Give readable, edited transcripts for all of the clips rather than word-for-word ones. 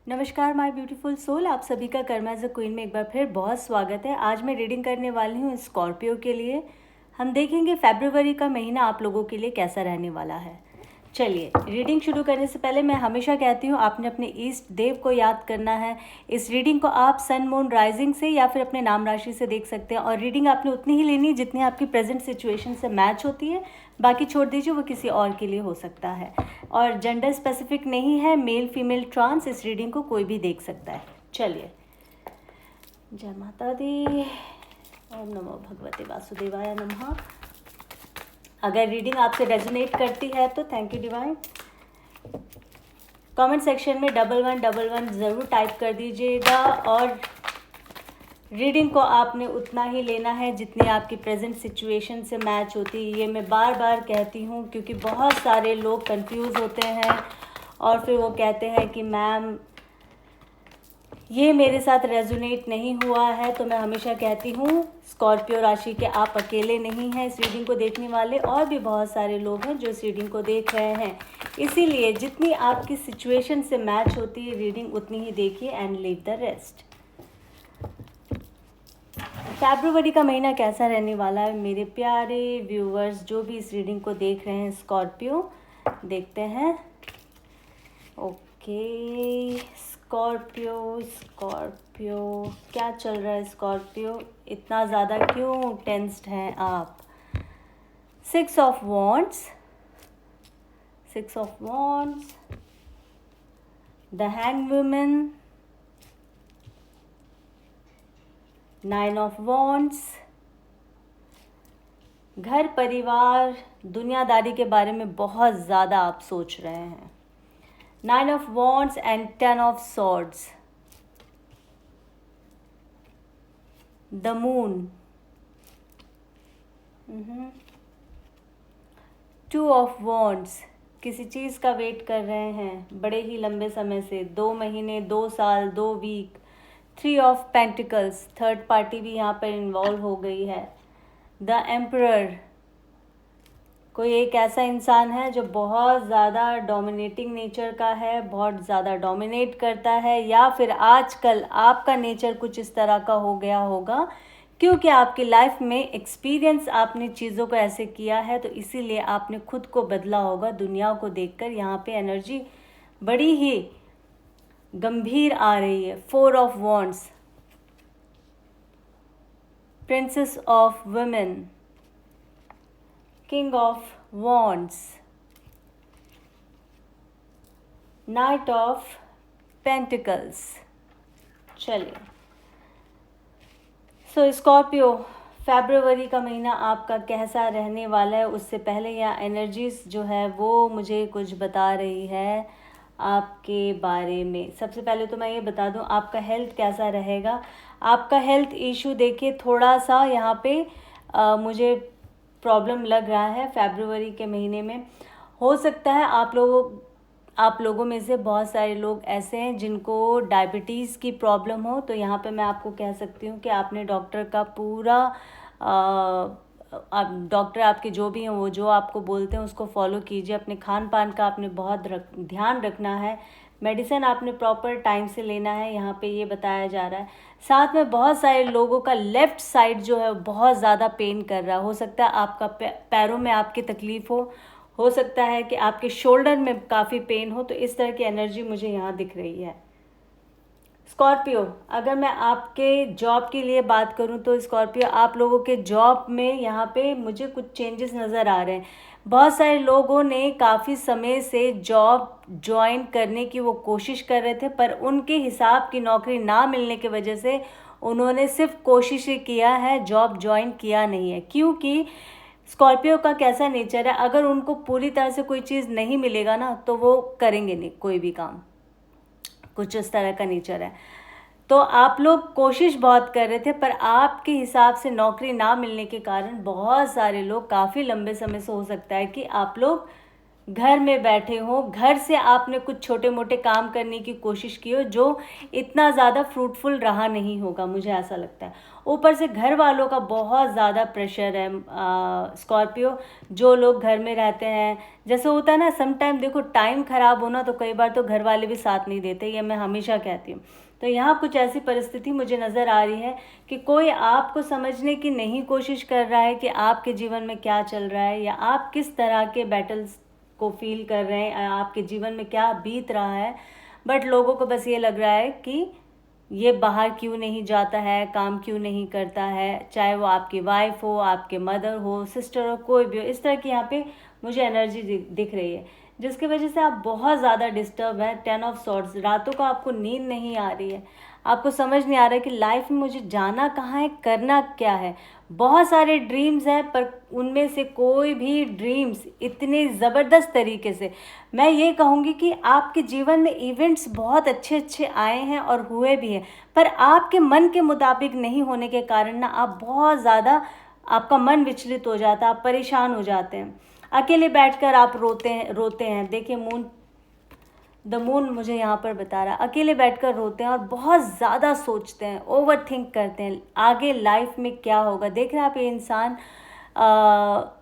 नमस्कार my beautiful soul, आप सभी का कर्म एज अ क्वीन में एक बार फिर बहुत स्वागत है। आज मैं रीडिंग करने वाली हूँ स्कॉर्पियो के लिए। हम देखेंगे फरवरी का महीना आप लोगों के लिए कैसा रहने वाला है। चलिए, रीडिंग शुरू करने से पहले मैं हमेशा कहती हूँ आपने अपने ईष्ट देव को याद करना है। इस रीडिंग को आप सन मून राइजिंग से या फिर अपने नाम राशि से देख सकते हैं और रीडिंग आपने उतनी ही लेनी है जितनी आपकी प्रेजेंट सिचुएशन से मैच होती है। बाकी छोड़ दीजिए, वो किसी और के लिए हो सकता है और जेंडर स्पेसिफिक नहीं है, मेल फीमेल ट्रांस इस रीडिंग को कोई भी देख सकता है। चलिए, जय माता दी। ओम नमो भगवते वासुदेवाय नमः। अगर रीडिंग आपसे रेजोनेट करती है तो thank you divine. Comment section में 1111 ज़रूर टाइप कर दीजिएगा और रीडिंग को आपने उतना ही लेना है जितनी आपकी प्रेजेंट सिचुएशन से मैच होती है। ये मैं बार बार कहती हूँ क्योंकि बहुत सारे लोग कंफ्यूज होते हैं और फिर वो कहते हैं कि मैम ये मेरे साथ रेजोनेट नहीं हुआ है। तो मैं हमेशा कहती हूँ स्कॉर्पियो राशि के आप अकेले नहीं हैं। इस रीडिंग को देखने वाले और भी बहुत सारे लोग हैं जो इस रीडिंग को देख रहे हैं। इसीलिए जितनी आपकी सिचुएशन से मैच होती है रीडिंग उतनी ही देखिए एंड लीव द रेस्ट। फरवरी का महीना कैसा रहने वाला है मेरे प्यारे व्यूवर्स जो भी इस रीडिंग को देख रहे हैं स्कॉर्पियो। देखते हैं। ओके, स्कॉर्पियो क्या चल रहा है स्कॉर्पियो? इतना ज़्यादा क्यों टेंस्ड हैं आप? 6 of wands, the hang woman, 9 of wands. घर परिवार दुनियादारी के बारे में बहुत ज़्यादा आप सोच रहे हैं। 9 of wands and 10 of swords, the moon, 2 of wands. किसी चीज़ का वेट कर रहे हैं बड़े ही लंबे समय से, 2 महीने, 2 साल, 2 वीक। 3 ऑफ पेंटिकल्स, थर्ड पार्टी भी यहाँ पर इन्वॉल्व हो गई है। द एम्परर, कोई एक ऐसा इंसान है जो बहुत ज़्यादा डोमिनेटिंग नेचर का है, बहुत ज़्यादा डोमिनेट करता है, या फिर आजकल आपका नेचर कुछ इस तरह का हो गया होगा क्योंकि आपकी लाइफ में एक्सपीरियंस आपने चीज़ों को ऐसे किया है तो इसीलिए आपने खुद को बदला होगा दुनिया को देखकर। यहाँ पे एनर्जी बड़ी ही गंभीर आ रही है। 4 of wands, princess of women, king of wands, night of pentacles. चलिए, सो स्कॉर्पियो फरवरी का महीना आपका कैसा रहने वाला है उससे पहले यहाँ एनर्जीज जो है वो मुझे कुछ बता रही है आपके बारे में। सबसे पहले तो मैं ये बता दूं आपका हेल्थ कैसा रहेगा। आपका हेल्थ इशू देखिए थोड़ा सा यहाँ पे मुझे प्रॉब्लम लग रहा है फरवरी के महीने में। हो सकता है आप लोगों में से बहुत सारे लोग ऐसे हैं जिनको डायबिटीज़ की प्रॉब्लम हो, तो यहाँ पे मैं आपको कह सकती हूँ कि आपने डॉक्टर का पूरा आप डॉक्टर आपके जो भी हैं वो जो आपको बोलते हैं उसको फॉलो कीजिए। अपने खान पान का आपने बहुत ध्यान रखना है। मेडिसिन आपने प्रॉपर टाइम से लेना है, यहाँ पे ये बताया जा रहा है। साथ में बहुत सारे लोगों का लेफ़्ट साइड जो है बहुत ज़्यादा पेन कर रहा हो सकता है आपका पैरों में आपकी तकलीफ़ हो सकता है कि आपके शोल्डर में काफ़ी पेन हो। तो इस तरह की एनर्जी मुझे यहाँ दिख रही है। स्कॉर्पियो, अगर मैं आपके जॉब के लिए बात करूं तो स्कॉर्पियो आप लोगों के जॉब में यहाँ पे मुझे कुछ चेंजेस नज़र आ रहे हैं। बहुत सारे लोगों ने काफ़ी समय से जॉब ज्वाइन करने की वो कोशिश कर रहे थे पर उनके हिसाब की नौकरी ना मिलने की वजह से उन्होंने सिर्फ कोशिश ही किया है, जॉब ज्वाइन किया नहीं है। क्योंकि स्कॉर्पियो का कैसा नेचर है, अगर उनको पूरी तरह से कोई चीज़ नहीं मिलेगा ना तो वो करेंगे नहीं कोई भी काम, कुछ इस तरह का नेचर है। तो आप लोग कोशिश बहुत कर रहे थे पर आपके हिसाब से नौकरी ना मिलने के कारण बहुत सारे लोग काफ़ी लंबे समय से हो सकता है कि आप लोग घर में बैठे हो, घर से आपने कुछ छोटे मोटे काम करने की कोशिश की हो जो इतना ज़्यादा फ्रूटफुल रहा नहीं होगा, मुझे ऐसा लगता है। ऊपर से घर वालों का बहुत ज़्यादा प्रेशर है स्कॉर्पियो। जो लोग घर में रहते हैं, जैसे होता है ना सम टाइम, देखो टाइम ख़राब होना तो कई बार तो घर वाले भी साथ नहीं देते, ये मैं हमेशा कहती हूँ। तो यहाँ कुछ ऐसी परिस्थिति मुझे नज़र आ रही है कि कोई आपको समझने की नहीं कोशिश कर रहा है कि आपके जीवन में क्या चल रहा है, या आप किस तरह के बैटल्स को फील कर रहे हैं, आपके जीवन में क्या बीत रहा है। बट लोगों को बस ये लग रहा है कि ये बाहर क्यों नहीं जाता है, काम क्यों नहीं करता है, चाहे वो आपकी वाइफ हो, आपके मदर हो, सिस्टर हो, कोई भी हो। इस तरह की यहाँ पे मुझे एनर्जी दिख रही है, जिसकी वजह से आप बहुत ज़्यादा डिस्टर्ब है। 10 ऑफ सॉर्ड्स, रातों को आपको नींद नहीं आ रही है, आपको समझ नहीं आ रहा है कि लाइफ में मुझे जाना कहाँ है, करना क्या है। बहुत सारे ड्रीम्स हैं, पर उनमें से कोई भी ड्रीम्स इतने ज़बरदस्त तरीके से, मैं ये कहूँगी कि आपके जीवन में इवेंट्स बहुत अच्छे अच्छे आए हैं और हुए भी हैं, पर आपके मन के मुताबिक नहीं होने के कारण ना आप बहुत ज़्यादा, आपका मन विचलित हो जाता है, आप परेशान हो जाते हैं। अकेले बैठकर आप रोते हैं। देखिए द मून मुझे यहाँ पर बता रहा है, अकेले बैठकर रोते हैं और बहुत ज़्यादा सोचते हैं, ओवर थिंक करते हैं आगे लाइफ में क्या होगा। देख रहे हैं आप, ये इंसान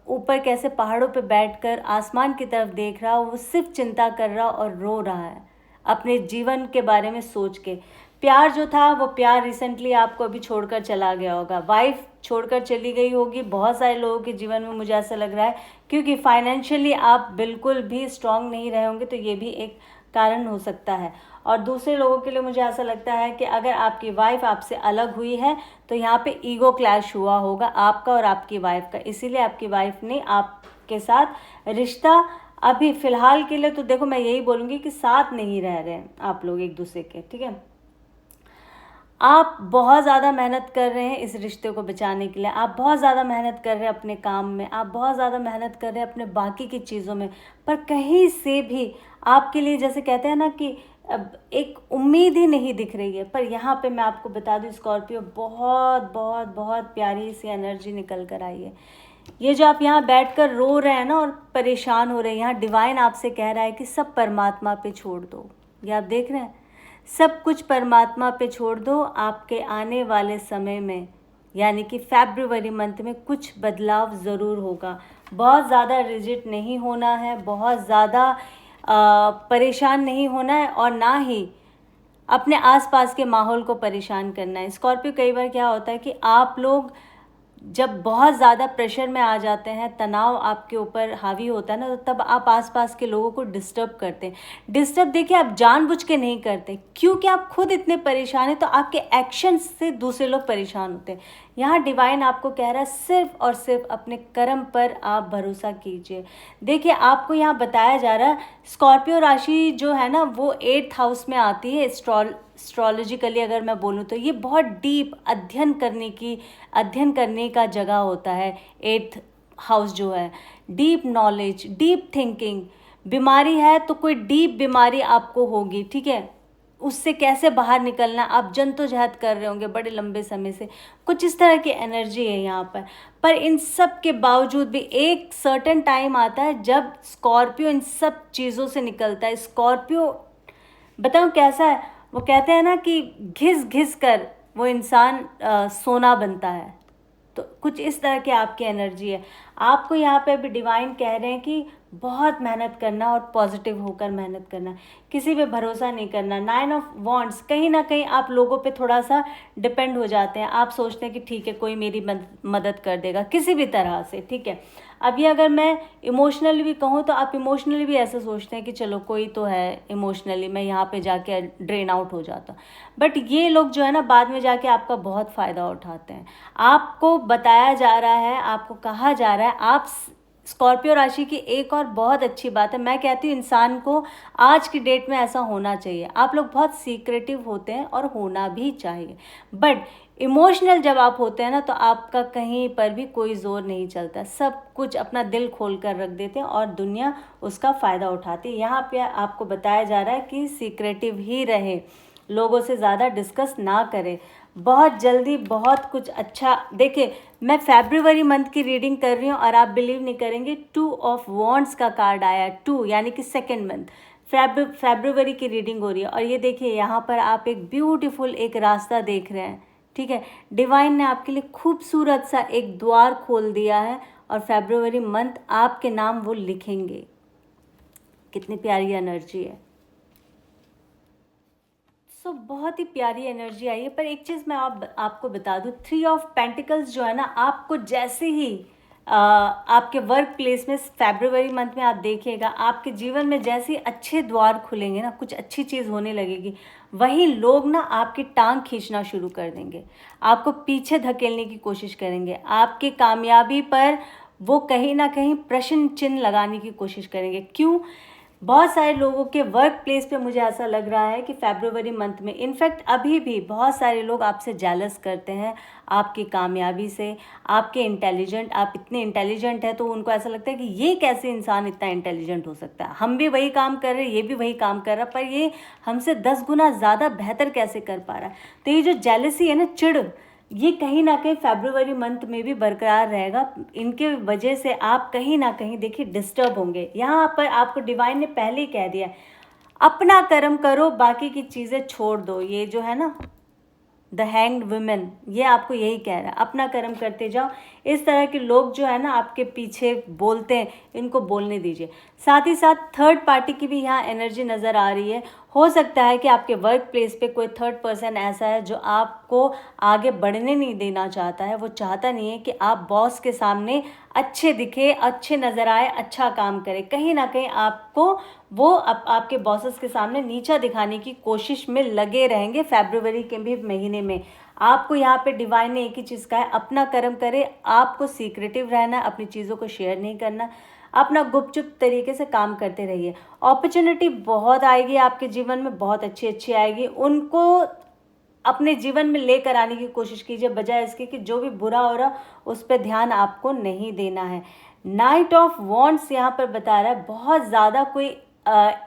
ऊपर कैसे पहाड़ों पे बैठकर आसमान की तरफ देख रहा, वो सिर्फ चिंता कर रहा और रो रहा है अपने जीवन के बारे में सोच के। प्यार जो था, वो प्यार रिसेंटली आपको अभी छोड़कर चला गया होगा, वाइफ छोड़कर चली गई होगी बहुत सारे लोगों के जीवन में, मुझे ऐसा लग रहा है, क्योंकि फाइनेंशियली आप बिल्कुल भी स्ट्रांग नहीं रहे होंगे, तो ये भी एक कारण हो सकता है। और दूसरे लोगों के लिए मुझे ऐसा लगता है कि अगर आपकी वाइफ आपसे अलग हुई है तो यहाँ पे ईगो क्लैश हुआ होगा आपका और आपकी वाइफ का, इसीलिए आपकी वाइफ ने आपके साथ रिश्ता अभी फ़िलहाल के लिए, तो देखो मैं यही बोलूँगी कि साथ नहीं रह रहे हैं आप लोग एक दूसरे के, ठीक है। आप बहुत ज़्यादा मेहनत कर रहे हैं इस रिश्ते को बचाने के लिए, आप बहुत ज़्यादा मेहनत कर रहे हैं अपने काम में, आप बहुत ज़्यादा मेहनत कर रहे हैं अपने बाकी की चीज़ों में, पर कहीं से भी आपके लिए, जैसे कहते हैं ना कि अब एक उम्मीद ही नहीं दिख रही है। पर यहाँ पे मैं आपको बता दूँ स्कॉर्पियो, बहुत बहुत बहुत प्यारी सी एनर्जी निकल कर आई है। ये जो आप यहाँ बैठकर रो रहे हैं ना और परेशान हो रहे हैं, यहाँ डिवाइन आपसे कह रहा है कि सब परमात्मा पे छोड़ दो। ये आप देख रहे हैं, सब कुछ परमात्मा पे छोड़ दो। आपके आने वाले समय में, यानी कि फरवरी मंथ में, कुछ बदलाव ज़रूर होगा। बहुत ज़्यादा रिजिड नहीं होना है, बहुत ज़्यादा परेशान नहीं होना है, और ना ही अपने आसपास के माहौल को परेशान करना है। स्कॉर्पियो, कई बार क्या होता है कि आप लोग जब बहुत ज़्यादा प्रेशर में आ जाते हैं, तनाव आपके ऊपर हावी होता है ना, तो तब आप आसपास के लोगों को डिस्टर्ब करते हैं। डिस्टर्ब देखिए आप जानबूझ के नहीं करते, क्योंकि आप खुद इतने परेशान हैं, तो आपके एक्शन से दूसरे लोग परेशान होते हैं। यहाँ डिवाइन आपको कह रहा है सिर्फ और सिर्फ अपने कर्म पर आप भरोसा कीजिए। देखिए आपको यहाँ बताया जा रहा है, स्कॉर्पियो राशि जो है ना, वो 8th हाउस में आती है। एस्ट्रोलॉजिकली अगर मैं बोलूँ तो ये बहुत डीप अध्ययन करने का जगह होता है। 8th हाउस जो है, डीप नॉलेज, डीप थिंकिंग। बीमारी है तो कोई डीप बीमारी आपको होगी, ठीक है, उससे कैसे बाहर निकलना, आप जद्दोजहद कर रहे होंगे बड़े लंबे समय से, कुछ इस तरह की एनर्जी है यहाँ पर इन सब के बावजूद भी एक सर्टेन टाइम आता है जब स्कॉर्पियो इन सब चीज़ों से निकलता है। स्कॉर्पियो बताऊँ कैसा है, वो कहते हैं ना कि घिस घिस कर वो इंसान सोना बनता है, तो कुछ इस तरह की आपकी एनर्जी है। आपको यहाँ पे भी डिवाइन कह रहे हैं कि बहुत मेहनत करना और पॉजिटिव होकर मेहनत करना, किसी पे भरोसा नहीं करना। 9 ऑफ वॉन्ड्स, कहीं ना कहीं आप लोगों पे थोड़ा सा डिपेंड हो जाते हैं। आप सोचते हैं कि ठीक है, कोई मेरी मदद कर देगा किसी भी तरह से, ठीक है। अब ये अगर मैं इमोशनली भी कहूँ तो आप इमोशनली भी ऐसे सोचते हैं कि चलो कोई तो है, इमोशनली मैं यहाँ पे जाके ड्रेन आउट हो जाता। बट ये लोग जो है ना, बाद में जाके आपका बहुत फ़ायदा उठाते हैं। आपको बताया जा रहा है, आपको कहा जा रहा है, आप स्कॉर्पियो राशि की एक और बहुत अच्छी बात है, मैं कहती हूँ इंसान को आज की डेट में ऐसा होना चाहिए। आप लोग बहुत सीक्रेटिव होते हैं और होना भी चाहिए, बट इमोशनल जब आप होते हैं ना, तो आपका कहीं पर भी कोई ज़ोर नहीं चलता, सब कुछ अपना दिल खोल कर रख देते हैं और दुनिया उसका फ़ायदा उठाती है। यहाँ पे आपको बताया जा रहा है कि सीक्रेटिव ही रहे, लोगों से ज़्यादा डिस्कस ना करें। बहुत जल्दी बहुत कुछ अच्छा। देखिए, मैं फरवरी मंथ की रीडिंग कर रही हूँ और आप बिलीव नहीं करेंगे, 2 ऑफ वॉन्ड्स का कार्ड आया, 2 यानी कि सेकेंड मंथ फरवरी की रीडिंग हो रही है। और ये देखिए यहाँ पर आप एक ब्यूटीफुल एक रास्ता देख रहे हैं, ठीक है। डिवाइन ने आपके लिए खूबसूरत सा एक द्वार खोल दिया है और फरवरी मंथ आपके नाम वो लिखेंगे। कितनी प्यारी एनर्जी है। बहुत ही प्यारी एनर्जी आई है। पर एक चीज़ मैं आपको बता दूँ, 3 ऑफ पेंटिकल्स जो है ना, आपको जैसे ही आपके वर्क प्लेस में फरवरी मंथ में आप देखिएगा, आपके जीवन में जैसे ही अच्छे द्वार खुलेंगे ना, कुछ अच्छी चीज़ होने लगेगी, वही लोग ना आपकी टांग खींचना शुरू कर देंगे, आपको पीछे धकेलने की कोशिश करेंगे, आपकी कामयाबी पर वो कहीं ना कहीं प्रश्न चिन्ह लगाने की कोशिश करेंगे। क्यों? बहुत सारे लोगों के वर्क प्लेस पे मुझे ऐसा लग रहा है कि फरवरी मंथ में, इनफैक्ट अभी भी बहुत सारे लोग आपसे जेलस करते हैं आपकी कामयाबी से, आपके इंटेलिजेंट, आप इतने इंटेलिजेंट हैं तो उनको ऐसा लगता है कि ये कैसे इंसान इतना इंटेलिजेंट हो सकता है, हम भी वही काम कर रहे हैं, ये भी वही काम कर रहा है, पर ये हमसे 10 गुना ज़्यादा बेहतर कैसे कर पा रहा है। तो ये जो जेलसी है ना, चिढ़, ये कहीं ना कहीं फरवरी मंथ में भी बरकरार रहेगा। इनके वजह से आप कहीं ना कहीं देखिए डिस्टर्ब होंगे। यहाँ पर आपको डिवाइन ने पहले ही कह दिया, अपना कर्म करो, बाकी की चीज़ें छोड़ दो। ये जो है ना द हैंग्ड वुमेन, ये आपको यही कह रहा है, अपना कर्म करते जाओ। इस तरह के लोग जो है ना आपके पीछे बोलते हैं, इनको बोलने दीजिए। साथ ही साथ थर्ड पार्टी की भी यहाँ एनर्जी नज़र आ रही है। हो सकता है कि आपके वर्क प्लेस पे कोई थर्ड पर्सन ऐसा है जो आपको आगे बढ़ने नहीं देना चाहता है। वो चाहता नहीं है कि आप बॉस के सामने अच्छे दिखे, अच्छे नज़र आए, अच्छा काम करे। कहीं ना कहीं आपको वो आपके बॉसेस के सामने नीचा दिखाने की कोशिश में लगे रहेंगे फरवरी के भी महीने में। आपको यहाँ पे डिवाइन ने एक ही चीज़ कहा है, अपना कर्म करे, आपको सीक्रेटिव रहना, अपनी चीज़ों को शेयर नहीं करना, अपना गुपचुप तरीके से काम करते रहिए। अपॉर्चुनिटी बहुत आएगी आपके जीवन में, बहुत अच्छी अच्छी आएगी, उनको अपने जीवन में लेकर आने की कोशिश कीजिए, बजाय इसके कि जो भी बुरा हो रहा उस पर ध्यान आपको नहीं देना है। नाइट ऑफ वॉन्ड्स यहाँ पर बता रहा है, बहुत ज़्यादा कोई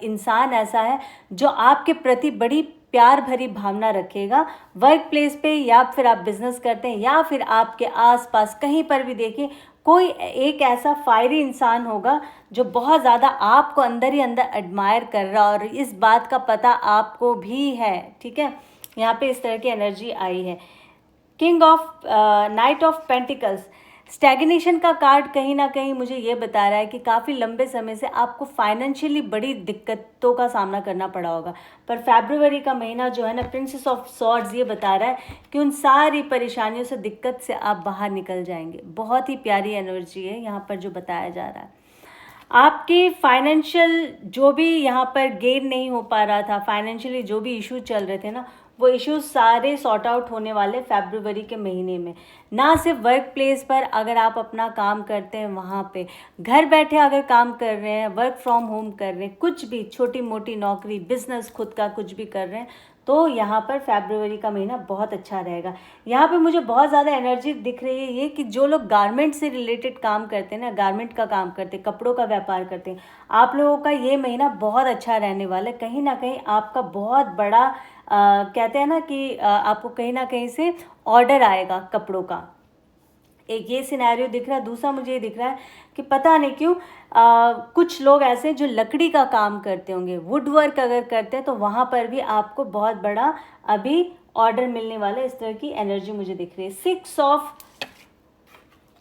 इंसान ऐसा है जो आपके प्रति बड़ी प्यार भरी भावना रखेगा। वर्क प्लेस पे, या फिर आप बिजनेस करते हैं, या फिर आपके आसपास कहीं पर भी देखिए, कोई एक ऐसा फायरी इंसान होगा जो बहुत ज़्यादा आपको अंदर ही अंदर एडमायर कर रहा, और इस बात का पता आपको भी है, ठीक है। यहाँ पे इस तरह की एनर्जी आई है। King of night of pentacles, stagnation का कार्ड कहीं ना कहीं मुझे ये बता रहा है कि काफ़ी लंबे समय से आपको फाइनेंशियली बड़ी दिक्कतों का सामना करना पड़ा होगा। पर फरवरी का महीना जो है ना, प्रिंसेस ऑफ सॉर्ड्स ये बता रहा है कि उन सारी परेशानियों से, दिक्कत से आप बाहर निकल जाएंगे। बहुत ही प्यारी एनर्जी है यहाँ पर जो बताया जा रहा है। आपके फाइनेंशियल जो भी यहाँ पर गेन नहीं हो पा रहा था, फाइनेंशियली जो भी इशू चल रहे थे ना, वो इश्यूज सारे सॉर्ट आउट होने वाले फरवरी के महीने में। ना सिर्फ वर्क प्लेस पर, अगर आप अपना काम करते हैं वहाँ पे, घर बैठे अगर काम कर रहे हैं, वर्क फ्रॉम होम कर रहे हैं, कुछ भी छोटी मोटी नौकरी, बिजनेस खुद का कुछ भी कर रहे हैं, तो यहाँ पर फरवरी का महीना बहुत अच्छा रहेगा। यहाँ पे मुझे बहुत ज़्यादा एनर्जी दिख रही है ये कि जो लोग गारमेंट से रिलेटेड काम करते हैं ना, गारमेंट का काम करते हैं, कपड़ों का व्यापार करते हैं, आप लोगों का ये महीना बहुत अच्छा रहने वाला है। कहीं ना कहीं आपका बहुत बड़ा कहते हैं ना कि आपको कहीं ना कहीं से ऑर्डर आएगा कपड़ों का। एक ये सिनेरियो दिख रहा है। दूसरा मुझे ये दिख रहा है कि पता नहीं क्यों कुछ लोग ऐसे जो लकड़ी का काम करते होंगे, वुड वर्क अगर करते हैं, तो वहाँ पर भी आपको बहुत बड़ा अभी ऑर्डर मिलने वाला है। इस तरह की एनर्जी मुझे दिख रही है। 6 of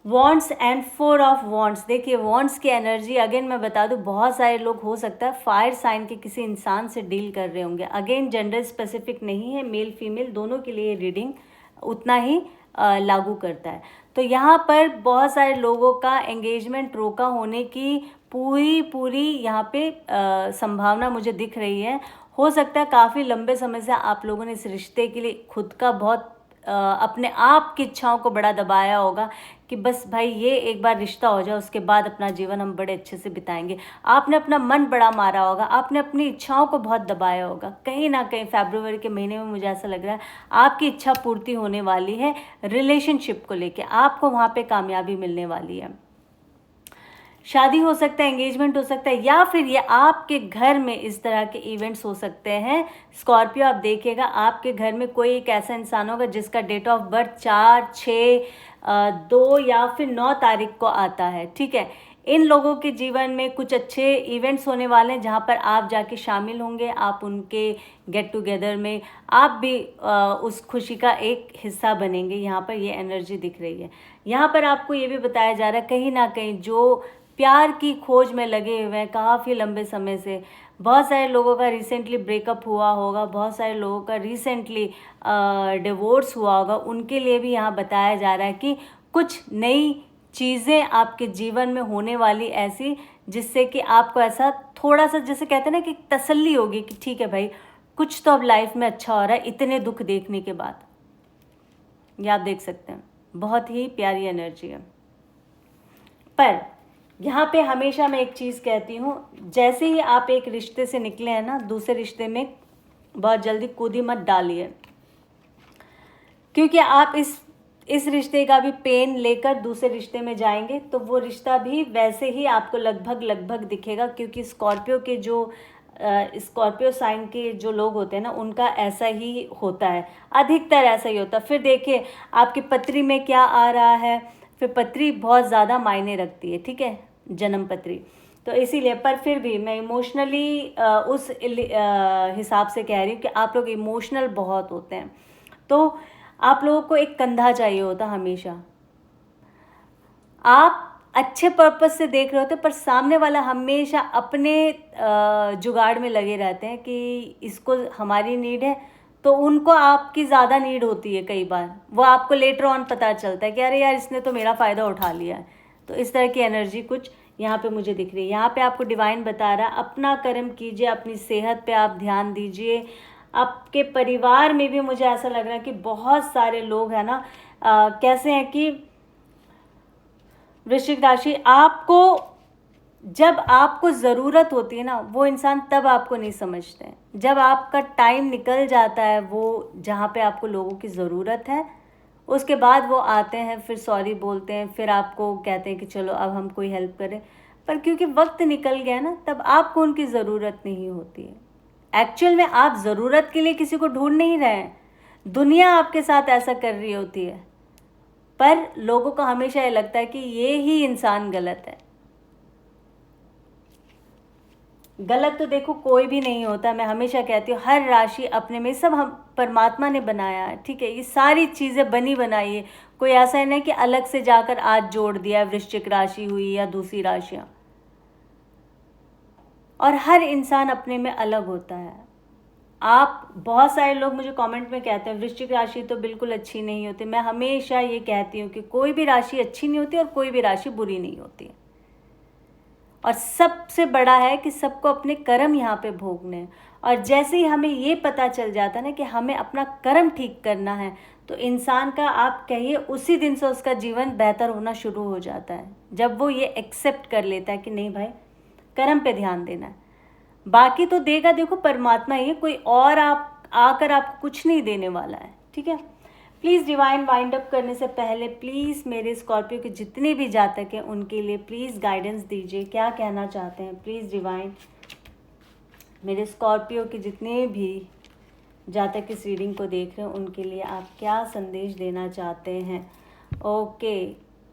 wands and 4 of wands, देखिए वॉन्ड्स की एनर्जी अगेन मैं बता दूं, बहुत सारे लोग हो सकता है फायर साइन के किसी इंसान से डील कर रहे होंगे। अगेन जेंडर स्पेसिफिक नहीं है, मेल फीमेल दोनों के लिए रीडिंग उतना ही लागू करता है। तो यहाँ पर बहुत सारे लोगों का एंगेजमेंट रोका होने की पूरी यहाँ पे संभावना मुझे दिख रही है। हो सकता है काफ़ी लंबे समय से आप लोगों ने इस रिश्ते के लिए खुद का बहुत अपने आप की इच्छाओं को बड़ा दबाया होगा कि बस भाई ये एक बार रिश्ता हो जाए, उसके बाद अपना जीवन हम बड़े अच्छे से बिताएंगे। आपने अपना मन बड़ा मारा होगा, आपने अपनी इच्छाओं को बहुत दबाया होगा। कहीं ना कहीं फरवरी के महीने में मुझे ऐसा लग रहा है आपकी इच्छा पूर्ति होने वाली है। रिलेशनशिप को लेके आपको वहाँ पे कामयाबी मिलने वाली है। शादी हो सकता है, एंगेजमेंट हो सकता है, या फिर ये आपके घर में इस तरह के इवेंट्स हो सकते हैं। स्कॉर्पियो आप देखिएगा, आपके घर में कोई एक ऐसा इंसान होगा जिसका डेट ऑफ बर्थ 4, 6, 2 या फिर 9 तारीख को आता है, ठीक है। इन लोगों के जीवन में कुछ अच्छे इवेंट्स होने वाले हैं जहाँ पर आप जाके शामिल होंगे, आप उनके गेट टुगेदर में आप भी उस खुशी का एक हिस्सा बनेंगे। यहाँ पर ये एनर्जी दिख रही है। यहाँ पर आपको ये भी बताया जा रहा है कहीं ना कहीं जो प्यार की खोज में लगे हुए हैं काफ़ी लंबे समय से, बहुत सारे लोगों का रिसेंटली ब्रेकअप हुआ होगा, बहुत सारे लोगों का रिसेंटली डिवोर्स हुआ होगा, उनके लिए भी यहाँ बताया जा रहा है कि कुछ नई चीज़ें आपके जीवन में होने वाली ऐसी, जिससे कि आपको ऐसा थोड़ा सा जैसे कहते हैं ना कि तसल्ली होगी कि ठीक है भाई, कुछ तो अब लाइफ में अच्छा हो रहा है इतने दुख देखने के बाद। ये आप देख सकते हैं, बहुत ही प्यारी एनर्जी है। पर यहाँ पे हमेशा मैं एक चीज़ कहती हूँ, जैसे ही आप एक रिश्ते से निकले हैं ना, दूसरे रिश्ते में बहुत जल्दी कूदी मत डालिए, क्योंकि आप इस रिश्ते का भी पेन लेकर दूसरे रिश्ते में जाएंगे तो वो रिश्ता भी वैसे ही आपको लगभग दिखेगा। क्योंकि स्कॉर्पियो के जो स्कॉर्पियो साइन के जो लोग होते हैं ना, उनका ऐसा ही होता है, अधिकतर ऐसा ही होता है। फिर देखिए आपकी पत्री में क्या आ रहा है, फिर पत्री बहुत ज़्यादा मायने रखती है, ठीक है, जन्म पत्री। तो इसीलिए, पर फिर भी मैं इमोशनली उस हिसाब से कह रही हूँ कि आप लोग इमोशनल बहुत होते हैं, तो आप लोगों को एक कंधा चाहिए होता हमेशा। आप अच्छे पर्पस से देख रहे होते, पर सामने वाला हमेशा अपने जुगाड़ में लगे रहते हैं कि इसको हमारी नीड है, तो उनको आपकी ज़्यादा नीड होती है। कई बार वो आपको लेटर ऑन पता चलता है कि अरे यार इसने तो मेरा फ़ायदा उठा लिया है। तो इस तरह की एनर्जी कुछ यहाँ पे मुझे दिख रही है। यहाँ पे आपको डिवाइन बता रहा है अपना कर्म कीजिए, अपनी सेहत पे आप ध्यान दीजिए। आपके परिवार में भी मुझे ऐसा लग रहा है कि बहुत सारे लोग हैं ना, कैसे हैं कि वृश्चिक राशि, आपको जब आपको ज़रूरत होती है ना, वो इंसान तब आपको नहीं समझते हैं। जब आपका टाइम निकल जाता है, वो जहाँ पे आपको लोगों की ज़रूरत है, उसके बाद वो आते हैं, फिर सॉरी बोलते हैं, फिर आपको कहते हैं कि चलो अब हम कोई हेल्प करें, पर क्योंकि वक्त निकल गया ना, तब आपको उनकी ज़रूरत नहीं होती है। एक्चुअल में आप ज़रूरत के लिए किसी को ढूंढ नहीं रहे हैं, दुनिया आपके साथ ऐसा कर रही होती है, पर लोगों को हमेशा ये लगता है कि ये ही इंसान गलत है। गलत तो देखो कोई भी नहीं होता, मैं हमेशा कहती हूँ हर राशि अपने में, सब हम परमात्मा ने बनाया है, ठीक है। ये सारी चीज़ें बनी बनाई है, कोई ऐसा ही नहीं कि अलग से जाकर आज जोड़ दिया है, वृश्चिक राशि हुई या दूसरी राशियाँ, और हर इंसान अपने में अलग होता है। आप बहुत सारे लोग मुझे कमेंट में कहते हैं वृश्चिक राशि तो बिल्कुल अच्छी नहीं होती। मैं हमेशा ये कहती हूँ कि कोई भी राशि अच्छी नहीं होती और कोई भी राशि बुरी नहीं होती है। और सबसे बड़ा है कि सबको अपने कर्म यहाँ पे भोगने हैं, और जैसे ही हमें ये पता चल जाता है ना कि हमें अपना कर्म ठीक करना है, तो इंसान का आप कहिए उसी दिन से उसका जीवन बेहतर होना शुरू हो जाता है, जब वो ये एक्सेप्ट कर लेता है कि नहीं भाई कर्म पे ध्यान देना है। बाकी तो देगा देखो परमात्मा ही है, कोई और आप आकर आपको कुछ नहीं देने वाला है, ठीक है। प्लीज़ डिवाइन वाइंड अप करने से पहले प्लीज़ मेरे स्कॉर्पियो के जितने भी जातक हैं उनके लिए प्लीज़ गाइडेंस दीजिए, क्या कहना चाहते हैं प्लीज़ डिवाइन। मेरे स्कॉर्पियो के जितने भी जातक इस रीडिंग को देख रहे हैं उनके लिए आप क्या संदेश देना चाहते हैं। ओके,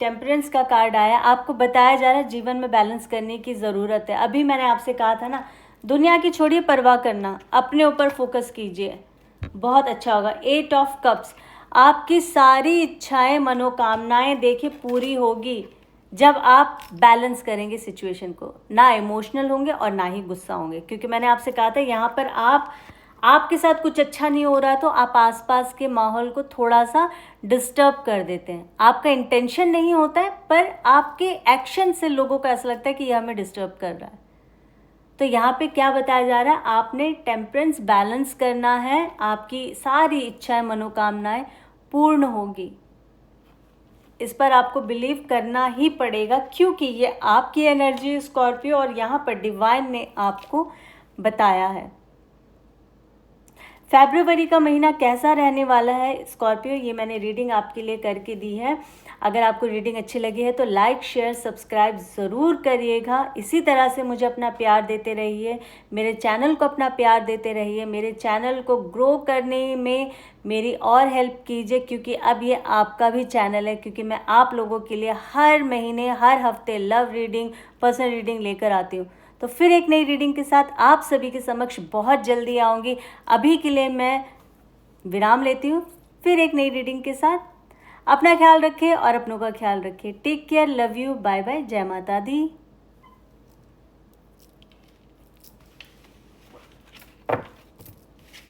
टेम्परेंस का कार्ड आया, आपको बताया जा रहा है जीवन में बैलेंस करने की ज़रूरत है। अभी मैंने आपसे कहा था ना, दुनिया की छोड़िए परवाह करना, अपने ऊपर फोकस कीजिए, बहुत अच्छा होगा। 8 ऑफ कप्स, आपकी सारी इच्छाएं मनोकामनाएं देखिए पूरी होगी जब आप बैलेंस करेंगे सिचुएशन को, ना इमोशनल होंगे और ना ही गुस्सा होंगे। क्योंकि मैंने आपसे कहा था यहाँ पर आपके साथ कुछ अच्छा नहीं हो रहा है तो आप आसपास के माहौल को थोड़ा सा डिस्टर्ब कर देते हैं। आपका इंटेंशन नहीं होता है, पर आपके एक्शन से लोगों को ऐसा लगता है कि यह हमें डिस्टर्ब कर रहा है। तो यहाँ पे क्या बताया जा रहा है, आपने टेम्परेंस बैलेंस करना है, आपकी सारी इच्छाएं मनोकामनाएं पूर्ण होगी। इस पर आपको बिलीव करना ही पड़ेगा, क्योंकि ये आपकी एनर्जी स्कॉर्पियो, और यहाँ पर डिवाइन ने आपको बताया है। फरवरी का महीना कैसा रहने वाला है स्कॉर्पियो, ये मैंने रीडिंग आपके लिए करके दी है। अगर आपको रीडिंग अच्छी लगी है तो लाइक शेयर सब्सक्राइब ज़रूर करिएगा। इसी तरह से मुझे अपना प्यार देते रहिए, मेरे चैनल को अपना प्यार देते रहिए, मेरे चैनल को ग्रो करने में मेरी और हेल्प कीजिए, क्योंकि अब ये आपका भी चैनल है, क्योंकि मैं आप लोगों के लिए हर महीने हर हफ्ते लव रीडिंग, पर्सनल रीडिंग लेकर आती हूँ। तो फिर एक नई रीडिंग के साथ आप सभी के समक्ष बहुत जल्दी आऊँगी। अभी के लिए मैं विराम लेती हूँ, फिर एक नई रीडिंग के साथ। अपना ख्याल रखें और अपनों का ख्याल रखें। Take care, love you, bye bye, जय माता दी।